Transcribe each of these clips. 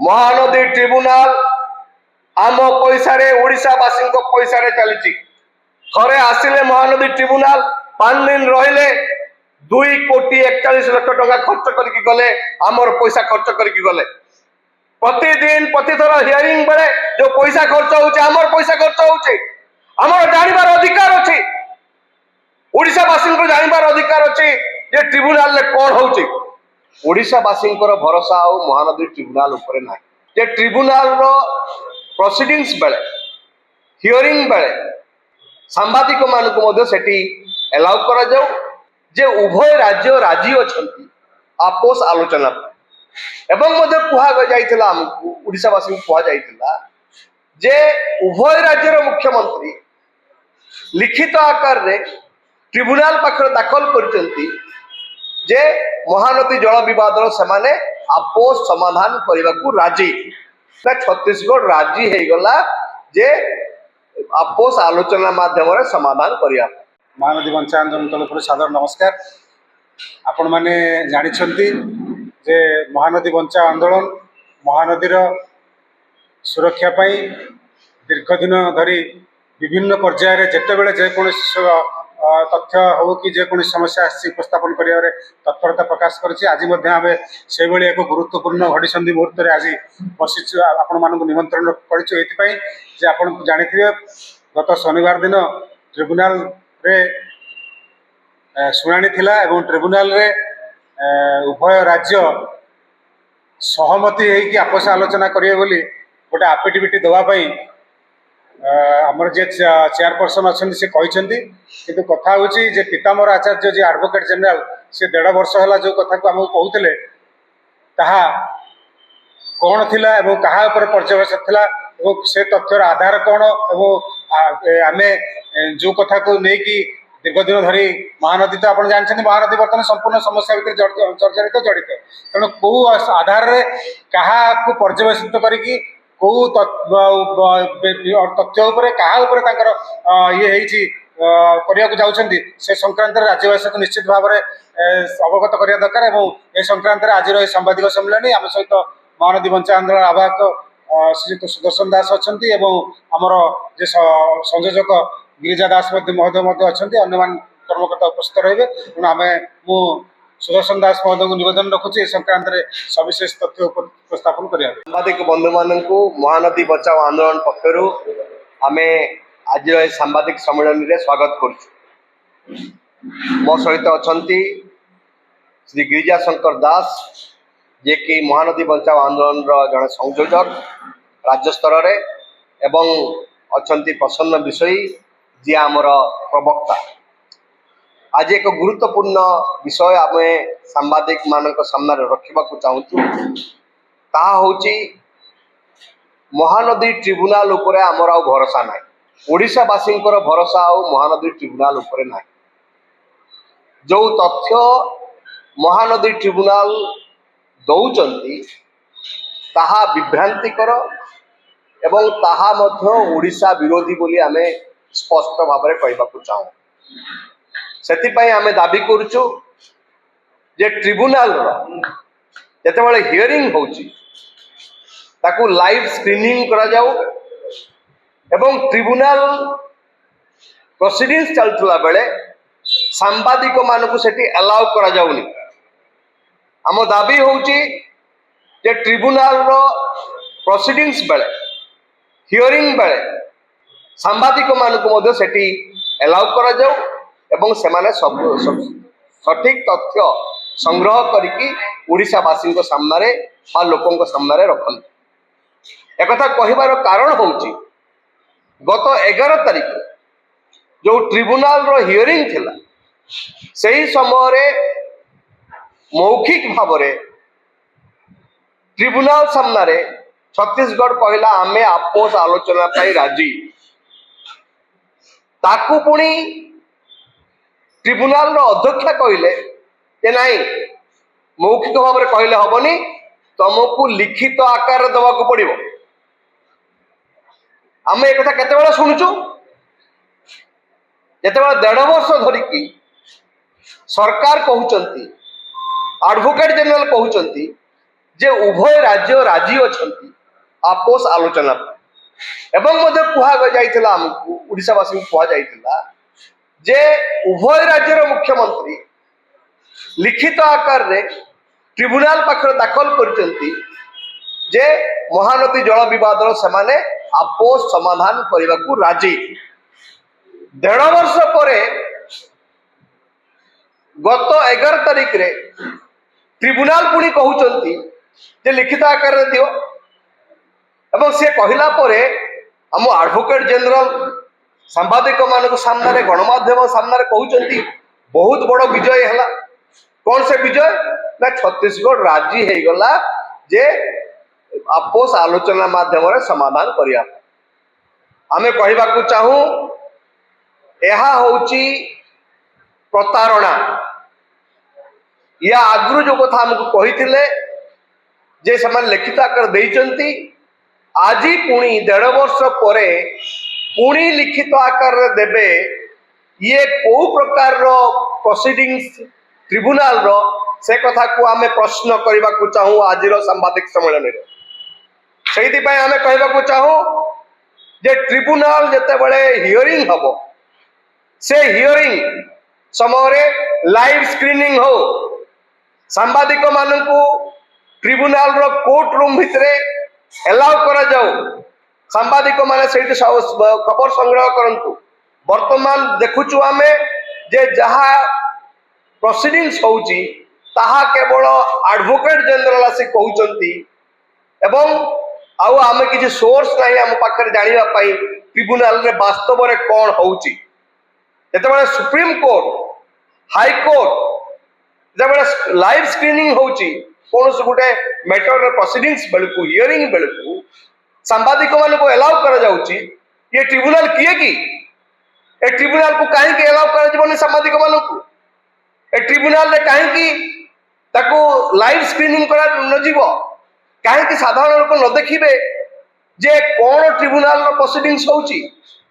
Mahanadi tribunal आम पैसा ओडावासी पैसा चली थे आसिले महानदी ट्रिब्यूनाल 5 दिन रहिले 2,41,00,000 टंका खर्च करके गले आमर पैसा खर्च करके गले प्रतिदिन प्रतिथर हियरिंग बेले जो पैसा खर्च होचे आमर पैसा खर्च होचे आमर जानिबार अधिकार अछि ओडावासी जानिबार अधिकार अछि जे ट्रिब्यूनाल ले कोन होचे ओडावासी भरोसा आ महानदी ट्रिब्यूनाल ऊपर ना जे ट्रिब्यूनाल रो प्रोसीडिंग्स बेले हियरिंग बेले सांबादिक मानक मध्य सेठी एलाउ करा जाऊ जे उभय राज्य राजी अछंती आपोस आलोचना एवं मध्य कुहा जाइथिला हमकु ओडिसावासी कुहा जाइथिला जे उभय राज्यर मुख्यमंत्री लिखित आकार रे ट्रिब्यूनाल पाखर दाखल करचंती जे महानदी जल विवाद रो समाने आपोस समाधान करबा को राजी छत्तीसगढ़ राजी हे गला जे आपोस आलोचना माध्यम समाधान करिया महानदी बंचा आंदोलन तरफ सादर नमस्कार। आपण माने जानी जे महानदी बंचा आंदोलन महानदीर सुरक्षा पाई दीर्घ दिन धरी विभिन्न पर्यायर जितेबले जेकोसी तथ्य हो कि जेकोसी समस्या उपस्थापन कर तत्परता प्रकाश कर आज से एक गुरुत्वपूर्ण घड़ीसंधि मुहूर्त में आज बसी आपण मानक निमंत्रण कर जानी गत शनिवार दिन ट्रिब्यूनाल रे शुणाणी थिला एवं ट्रिब्यूनाल रे उभय राज्य सहमति होगी आपस आलोचना करेंगे बोली गोटे आफिडेविट देवाई आमर जे चेयरपर्सन अच्छा से कहते कि कथा हूँ जे पीताम्बर आचार्य जी एडवोकेट जनरल से 1.5 वर्ष है जो कथा को आमको कहते ताहा कौन थिला एवं कहा ऊपर पर्यवेक्षक थिला एवं से तथ्यर आधार कौन एवं आमे जो कथा को लेकिन दीर्घ दिन धरी महानदी तो आप जानते महानदी बर्तमान संपूर्ण समस्या भितर जर्जरित जड़ित तेणु कौ आधार क्या पर्यवेक्षित करी कौ तथ्य क्या ये जाऊँगी से संक्रांत राज्यवासी को निश्चित भाव में अवगत करने दरकार ए संक्रांत आज सांबादिक सम्मेलन आम सहित महानदी बंचा आंदोलन आवाहक श्रीजुक्त सुदर्शन दास अच्छा आमर जे संयोजक गिरिजा दास महोदय अच्छा अन्य कर्मकर्ता उपस्थित रहे तेणु आम मु सुदर्शन दास महोदय को निवेदन रखुच्छे संक्रांत में सविशेष तथ्य उपस्थापन करिया सांबादिक बंधु मानक महानदी बचाओ आंदोलन पक्षर आम आज सांबादिक सम्मेलन में स्वागत कर मो सहित अच्छा श्री गिरिजा शंकर दास जे कि महानदी बचाओ आंदोलन जड़े संयोजक राज्य स्तर में एवं अच्छा प्रसन्न विषयी जी आमर प्रवक्ता आज एक गुरुत्वपूर्ण विषय आम सांबादिक मान सामने रखा चाहूँ ताहा होची महानदी ट्रिब्यूनाल उपरे आमर आ भरोसा ना ओडावासी भरोसा आ महानदी ट्रिब्यूनाल उपरे ना जो तथ्य महानदी ट्रिब्यूनाल दौरान ताहा विभ्रांतिकर एवं ताहा मध्य ओडिशा विरोधी बोली आमे स्पष्ट भाव में कहवाक चाहूँ से आमे दाबी करुचु जे ट्रिब्यूनाल जितेबाला हियरिंग होची ताकू लाइव स्क्रीनिंग करा जाऊ एवं ट्रिब्यूनाल प्रोसीडिंग्स चलुला बेले सांबादिक मानक सेठी अलाउ करा जाउनी आम दाबी होची जे ट्रिब्यूनाल रो प्रोसीडिंग्स बेले हियरिंग बेले सांबादिक मानक मध्य सेठी एलाउ करा जाऊ एवं सेमाने सब सठिक तथ्य संग्रह करिकी ओडिशावासी सामने बा लोकों सामने रखते एक कहबार कारण होची गत 11 तारिख जो ट्रिब्यूनाल रो हियरिंग थिला सही समय मौखिक भाव में ट्रिब्यूनाल सामने छत्तीसगढ़ कहला आमे आपोस आलोचना पाई राजी ताकू पुणी ट्रिब्यूनाल रो अध्यक्ष कहले जे नहीं मौखिक भाव में कहले हबनी तुमको लिखित आकार देवाक पड़ो आम एक केते शुणुचु जिते 1.5 वर्ष धरिकी सरकार कहते एडवोकेट जनरल कहते जे उभय राज्य राजी अछंती आपोस आलोचना एवं मध्य कुहा जाइथिला हमकु ओडिशावासी कुहा जाइथिला जे उभय राज्यर मुख्यमंत्री लिखित आकार रे ट्रिब्यूनाल पाखर दाखल करचंती जे महानदी जल विवादर सेमाने आपोस समाधान करने को राजी 1.5 वर्ष पर गत 11 तारिख रे ट्रिब्यूनाल पुणी कहउचंती जे लिखित आकार रे दियो एवं से कहला परे हम एडवोकेट जनरल सांबादिक मान सामने गणमाध्यम सामने कहउचंती बहुत बड़ विजय है। कौन से विजय ना छत्तीसगढ़ राजी है गला जे आपोस आलोचना माध्यम समाधान करिया आमे कहबा को चाहूं एहा होची प्रतारणा या आगु जो कथा हमको कही जे समान लिखित आकर देइचंती आजी पुणी 1.5 वर्ष पर पुणी लिखित आकार देबे ये को प्रकार रो प्रोसीडिंग्स ट्रिब्यूनाल रो से कथा को आमे प्रश्न करबा को चाहूं आजिर सांबादिक सम्मेलन रे सेहिति पय आमे कहबा को चाहूं जे ट्रिब्यूनाल जते बळे हियरिंग हबो से हियरिंग समय लाइव स्क्रीनिंग हो सांबादिक मानकू ट्रिब्यूनाल रो कोर्ट रूम भितरे एलाउ करा जाऊ सांबादिक माने सेठी खबर संग्रह करंतु वर्तमान देखुछु आमे जे जहा प्रोसीडिंग्स होउची ताहा केवल एडवोकेट जनरल आसी कहउचंती एवं आउ आमे किछि सोर्स नाही हम पाखरे जानिबा पई ट्रिब्यूनाल रे वास्तव रे कोन होउची जेतेबेले सुप्रीम कोर्ट हाई कोर्ट जेतेबेले लाइव स्क्रीनिंग होउची कोन से गुटे मैटर रे प्रोसीडिंग्स बेलकु हियरिंग बेलकु सांबादिक मान को एलाउ करा जाउची ये ट्रिब्यूनाल किए की ए ट्रिब्यूनाल को काहे के एलाउ करा जीवनी सांबादिक मान को ए ट्रिब्यूनाल रे काहे की ताको लाइव स्क्रीनिंग करा न जीवो काहे की साधारण लोक न देखिबे जे कोन ट्रिब्यूनाल रो प्रोसीडिंग्स होउची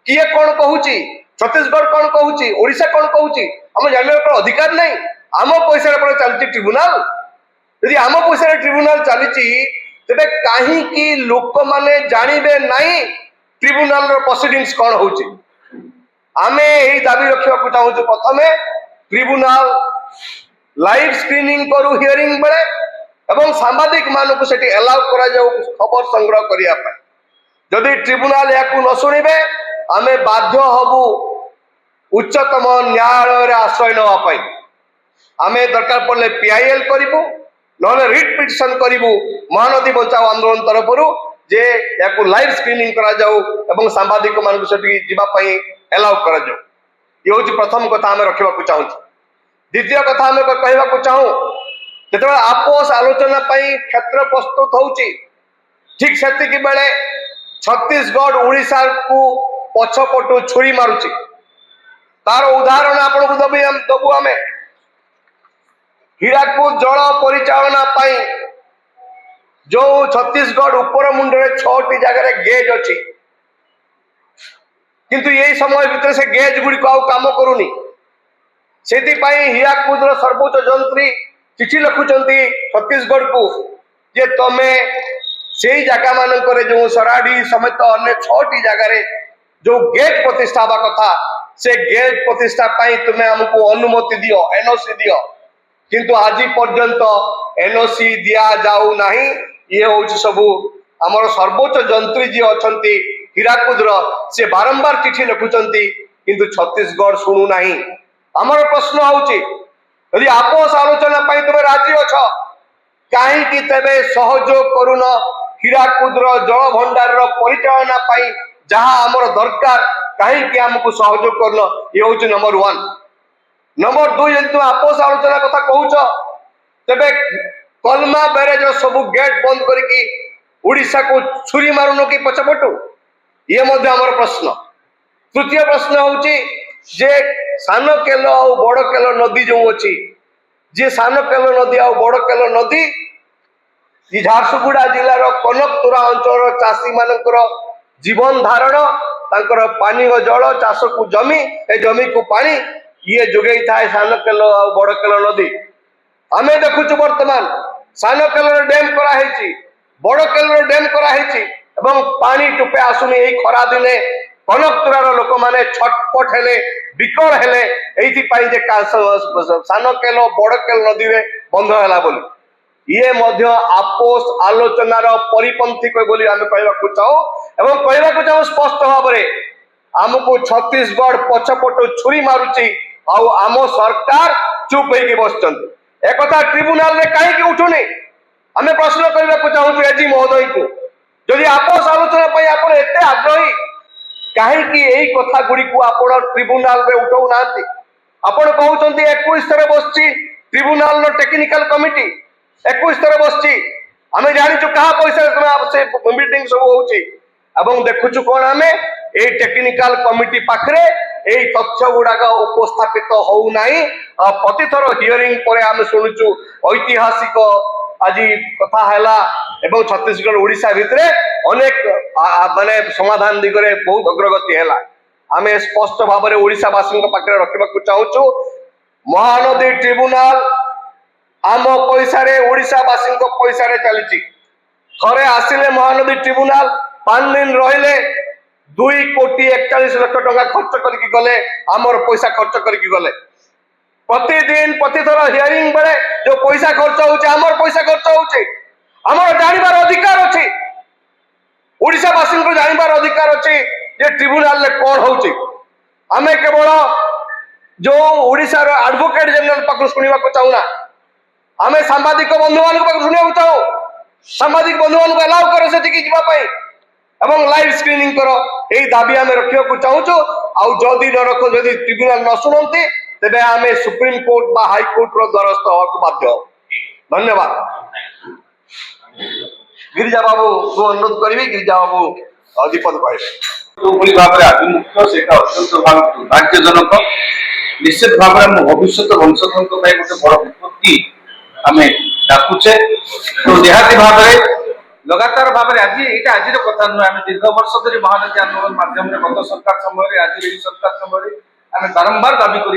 किए कोन कहूची छत्तीसगढ़ कोन कहूची ओडिशा कोन कहूची हम जानले को अधिकार नहीं आम पैसा पर चलती ट्रिब्यूनाल यदि आम पैसा ट्रिब्यूनाल चली तेरे कहीं लोक माने जानवे नहीं ट्रिब्यूनाल प्रोसीडिंग्स कौन होची आमे यही दाबी रखा चाहूँ प्रथम ट्रिब्यूनाल लाइव स्क्रीनिंग करू हियरिंग बेले एवं सांबादिक मानक सेठी एलाउ करा जाऊ खबर संग्रह करिया पाए जदि ट्रिब्यूनाल याकू न सुनिबे आमे बाध्य हबु उच्चतम न्यायालय रे आश्रय नवा पाई आमे दरकार पड़ले पीआईएल करिबु नहले रिट पिटिशन करिबु महानदी बचाओ आंदोलन तरफरु जे याकू लाइव स्क्रीनिंग करा जाऊ एवं सांबादिक मानक सेठी जिबा पई एलाउ करा जाऊ ये होची प्रथम कथा आमे रखिबा को चाहू द्वितीय कथा आमे कहबा को चाहू जेतेबेले आपोस आलोचना पई क्षेत्र प्रस्तुत होउची ठीक सेतिकी बेले छत्तीसगढ़ ओडिशा को पछपटु छुरी मारुची तार उदाहरण आपन को दबु आमे हीराकुद जल परिचालना पाई जो छत्तीसगढ़ ऊपर मुंडे 6टी जगह गेज अच्छी किंतु यही समय भितर से गेज गुड़िक आउ काम करूनी से हीराकुद सर्वोच्च जंत्री चिठी लिखुंट छत्तीसगढ़ को जे तमे से जगह मानक जो सराड़ी समेत अन्य 6टी जगह जो गेट प्रतिष्ठा हवा कथा से गेट प्रतिष्ठा पाई तुम्हें हमको अनुमति दियो एनओसी दियो किंतु आज पर्यंत एनओसी दिया जाऊ नहीं ये हूँ सबू आमर सर्वोच्च जंत्री जी अच्छा हीराकुद से बारंबार चिठी लिखुंट किंतु छत्तीसगढ़ शुणु ना आमर प्रश्न होती आपोस आलोचना तुम राजी अछ कहीं तेरे सहयोग करुन हीराकुद जल भंडार परिचालना जहाँ आमर दरकार कहीं आमको सहयोग करन ये हूँ नंबर 1 नंबर 2 यदि तुम आपोस आलोचना कथा कहूच तेरे कलमा बैरेज सब गेट बंद करके ओडिशा को छुरी मारुन कि पछपटू ये आमर प्रश्न तृतीय प्रश्न हूँ जे सान केल आ बड़ केल नदी जो अच्छी जे सान केल नदी आ बड़ केल नदी झारसुगुड़ा जिलार कनकतुरा अंचल चाषी मानकर जीवन धारण तांकर पानी जल चाष को जमी ए जमी को पानी ये जोगई थाए सान केल आ बड़ केल नदी आमे देखुछु वर्तमान सान केलर डैम कराई बड़ केलर डैम कराई एवं पानी टुपे आसुनी यही खरा दिने कनकतुरार लोक मैंने छटपट हेले विकल हेले ये सान केल बड़ केल नदी में बंध है बोली ये मध्य आपोष आलोचनार परिपंथी बोली आम कहवाक चाहू एवं कहवाक चाहू स्पष्ट भाव में आमको छत्तीसगढ़ पछपटु छुरी मारुची आम सरकार चुप होगी बस एक ट्रिब्यूनाल रे कहीं उठुनी आम प्रश्न करने को चाहूँ एजी महोदय को जदि आपोष आलोचना आप एत आग्रही कहीं कथा गुड़ी को आप ट्रिब्यूनाल रे उठाऊ ना आपण कहते 21 थर बस ट्रिब्यूनाल टेक्निकल कमिटी 21 थर बस आम जाचु क्या पैसा से मीटिंग सब हो देखुचु कौन आम ये टेक्निकल कमिटी पाखरे ये तथ्य गुड़ाक उपस्थापित होना प्रतिथर हियरिंग पर आम शुणुचु ऐतिहासिक आज कथा है छत्तीसगढ़ ओडिशा भितर अनेक माने समाधान दिगरे बहुत अग्रगति है आम स्पष्ट भाव में ओडिशावासी पाखे रखा चाहूँ महानदी ट्रिब्यूनाल आम पैसा ओडिशावासी पैसा चली थे आसिले महानदी ट्रिब्यूनाल 5 दिन रहिले 2,41,00,000 टका खर्च करके गले आमर पैसा खर्च करके गले प्रतिदिन प्रतिथर हियरिंग बेले जो पैसा खर्च होचे आमर पैसा खर्च होचे आमर जानिबार अधिकार अछि ओडिशावासी को जानिबार अधिकार अछि जे ट्रिब्यूनाल ले कोन होचे आमे केवल जो ओडिशा रो एडवोकेट जनरल पाखु सुनिबा को चाहुना आमे सांबादिक बंधु मान पाखु सुनिबा को चाहू सांबादिक बंधु मान को अलाउ करो से टिकी जिबा पई एवं लाइव स्क्रीनिंग करो यही दाबी आम रखा चाहूँ आदि न रख जदि ट्रिब्यूनाल न शुणती तेरे आम सुप्रीम कोर्ट बा हाई कोर्ट रो द्वारस्थ होगा बाध्य। धन्यवाद। गिरिजा बाबू को अनुरोध करी गिरिजा बाबू दीपद कहे भाव में आभिमुख्य से अत्यंत भाव दुर्भाग्यजनक निश्चित भाव में भविष्य वंशधर गोटे बड़ विपत्ति आम डाकुचे तो निहाती भाव में लगातार भाव में आज ये आज कथा नुहे आम दीर्घ वर्ष धरी महानदी आंदोलन माध्यम गत सरकार समय आज सरकार समय आम बारंबार दाबी कर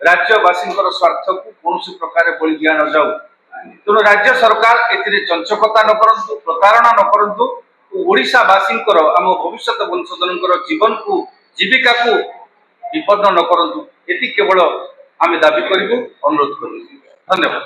राज्यवासी स्वार्थ को कौन प्रकार बलि दिया न जाऊ तेणु राज्य सरकार ए चंचकता न करूँ प्रतारणा न करूँ ओडिशावासी आम भविष्य वंशधर जीवन को जीविका को विपन्न न करूँ ये केवल आम दाबी करूँ अनुरोध करूँ। धन्यवाद।